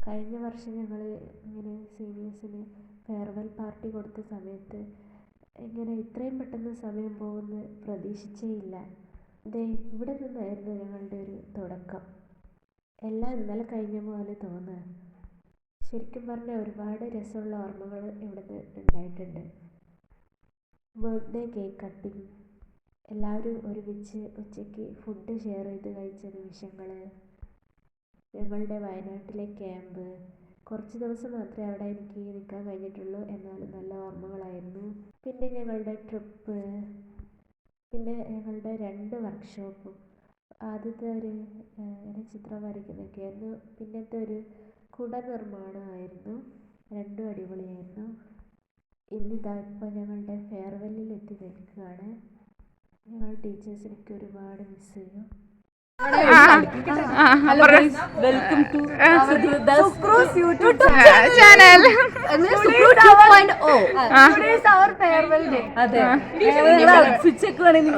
കഴിഞ്ഞ വർഷം ഞങ്ങൾ ഇങ്ങനെ സീനിയേഴ്സിന് ഫെയർവെൽ പാർട്ടി കൊടുത്ത സമയത്ത് ഇങ്ങനെ ഇത്രയും പെട്ടെന്ന് സമയം പോകുമെന്ന് പ്രതീക്ഷിച്ചേയില്ല. ദേ ഇവിടെ നിന്നായിരുന്നു ഞങ്ങളുടെ ഒരു തുടക്കം. എല്ലാം ഇന്നലെ കഴിഞ്ഞ പോലെ തോന്നുക. ശരിക്കും പറഞ്ഞാൽ ഒരുപാട് രസമുള്ള ഓർമ്മകൾ ഇവിടുന്ന് ഉണ്ടായിട്ടുണ്ട്. ബർത്ത്ഡേ കേക്ക് കട്ടിങ്, എല്ലാവരും ഒരുമിച്ച് ഉച്ചയ്ക്ക് ഫുഡ് ഷെയർ ചെയ്ത് കഴിച്ച നിമിഷങ്ങൾ, ഞങ്ങളുടെ വയനാട്ടിലെ ക്യാമ്പ്. കുറച്ച് ദിവസം മാത്രമേ അവിടെ എനിക്ക് നിൽക്കാൻ കഴിഞ്ഞിട്ടുള്ളൂ, എന്നാലും നല്ല ഓർമ്മകളായിരുന്നു. പിന്നെ ഞങ്ങളുടെ ട്രിപ്പ്, പിന്നെ ഞങ്ങളുടെ 2 വർക്ക്ഷോപ്പും. ആദ്യത്തെ ഒരു ഇങ്ങനെ ചിത്രം വരയ്ക്കുന്നതൊക്കെ ആയിരുന്നു. പിന്നത്തെ ഒരു കുട നിർമ്മാണമായിരുന്നു. രണ്ടും അടിപൊളിയായിരുന്നു. ഇന്നിതാ ഇപ്പോൾ ഞങ്ങളുടെ ഫെയർവെല്ലിൽ എത്തി നിൽക്കുകയാണ്. ഞങ്ങൾ ടീച്ചേഴ്സിനൊക്കെ ഒരുപാട് മിസ് ചെയ്യും. വെൽക്കം ടു സുക്രൂസ് YouTube channel. Today is our farewell day. അതെ, സ്വിച്ചൊക്കെ വേണമെങ്കിൽ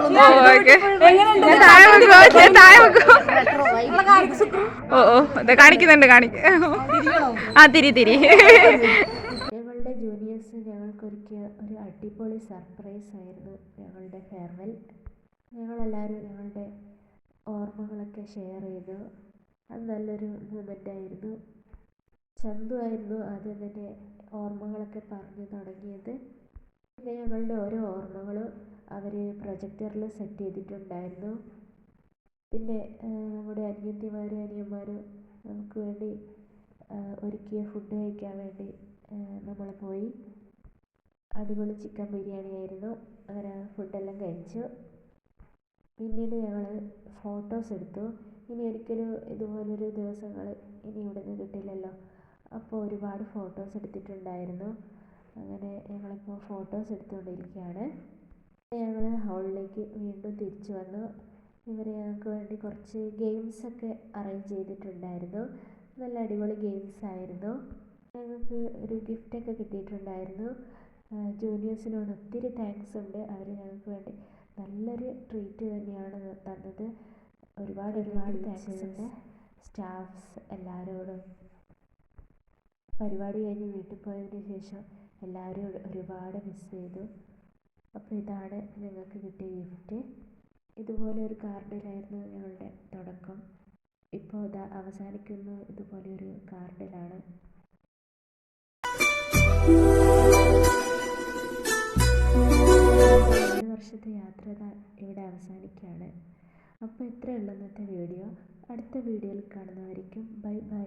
കാണിക്കുന്നുണ്ട്. തിരി ഞങ്ങളുടെ ജൂനിയേഴ്സ് ഞങ്ങൾക്കൊരുക്കിയ ഒരു അടിപൊളി സർപ്രൈസ് ആയിരുന്നു ഞങ്ങളുടെ ഫെയർവെൽ. ഞങ്ങളെല്ലാവരും ഞങ്ങളുടെ ഓർമ്മകളൊക്കെ ഷെയർ ചെയ്തു. അത് നല്ലൊരു മൂമെൻ്റായിരുന്നു. ചന്തു ആയിരുന്നു ആദ്യം തന്നെ ഓർമ്മകളൊക്കെ പറഞ്ഞു തുടങ്ങിയത്. പിന്നെ ഞങ്ങളുടെ ഓരോ ഓർമ്മകളും അവർ പ്രൊജക്ടറിൽ സെറ്റ് ചെയ്തിട്ടുണ്ടായിരുന്നു. പിന്നെ നമ്മുടെ അനിയത്തിമാരും അനിയന്മാരും നമുക്ക് വേണ്ടി ഒരുക്കിയ ഫുഡ് കഴിക്കാൻ വേണ്ടി നമ്മൾ പോയി. അടിപൊളി ചിക്കൻ ബിരിയാണി ആയിരുന്നു. അങ്ങനെ ഫുഡെല്ലാം കഴിച്ചു. പിന്നീട് ഞങ്ങൾ ഫോട്ടോസ് എടുത്തു. ഇനി ഒരിക്കലും ഇതുപോലൊരു ദിവസങ്ങൾ ഇനി ഇവിടെ നിന്ന് കിട്ടില്ലല്ലോ. അപ്പോൾ ഒരുപാട് ഫോട്ടോസ് എടുത്തിട്ടുണ്ടായിരുന്നു. അങ്ങനെ ഞങ്ങളിപ്പോൾ ഫോട്ടോസ് എടുത്തുകൊണ്ടിരിക്കുകയാണ്. ഞങ്ങൾ ഹാളിലേക്ക് വീണ്ടും തിരിച്ചു വന്നു. ഇവർ ഞങ്ങൾക്ക് വേണ്ടി കുറച്ച് ഗെയിംസൊക്കെ അറേഞ്ച് ചെയ്തിട്ടുണ്ടായിരുന്നു. നല്ല അടിപൊളി ഗെയിംസ് ആയിരുന്നു. ഞങ്ങൾക്ക് ഒരു ഗിഫ്റ്റൊക്കെ കിട്ടിയിട്ടുണ്ടായിരുന്നു. ജൂനിയേഴ്സിനോട് ഒത്തിരി താങ്ക്സ് ഉണ്ട്. അവർ ഞങ്ങൾക്ക് വേണ്ടി നല്ലൊരു ട്രീറ്റ് തന്നെയാണ് തന്നത്. ഒരുപാട് താങ്ക്സ് ഉണ്ട് സ്റ്റാഫ്സ് എല്ലാവരോടും. പരിപാടി കഴിഞ്ഞ് വീട്ടിൽ പോയതിന് ശേഷം എല്ലാവരും ഒരുപാട് മിസ് ചെയ്തു. അപ്പോൾ ഇതാണ് ഞങ്ങൾക്ക് കിട്ടിയ ഗിഫ്റ്റ്. ഇതുപോലെ ഒരു കാർഡിലായിരുന്നു ഞങ്ങളുടെ തുടക്കം. ഇപ്പോൾ ഇതാ അവസാനിക്കുന്നു ഇതുപോലെ ഒരു കാർഡിലാണ്. വർഷത്തെ യാത്ര ഇവിടെ അവസാനിക്കുകയാണ്. അപ്പോൾ ഇത്രയേ ഉള്ളൂ ഇന്നത്തെ വീഡിയോ. അടുത്ത വീഡിയോയിൽ കാണുന്നവരേക്കും ബൈ ബൈ.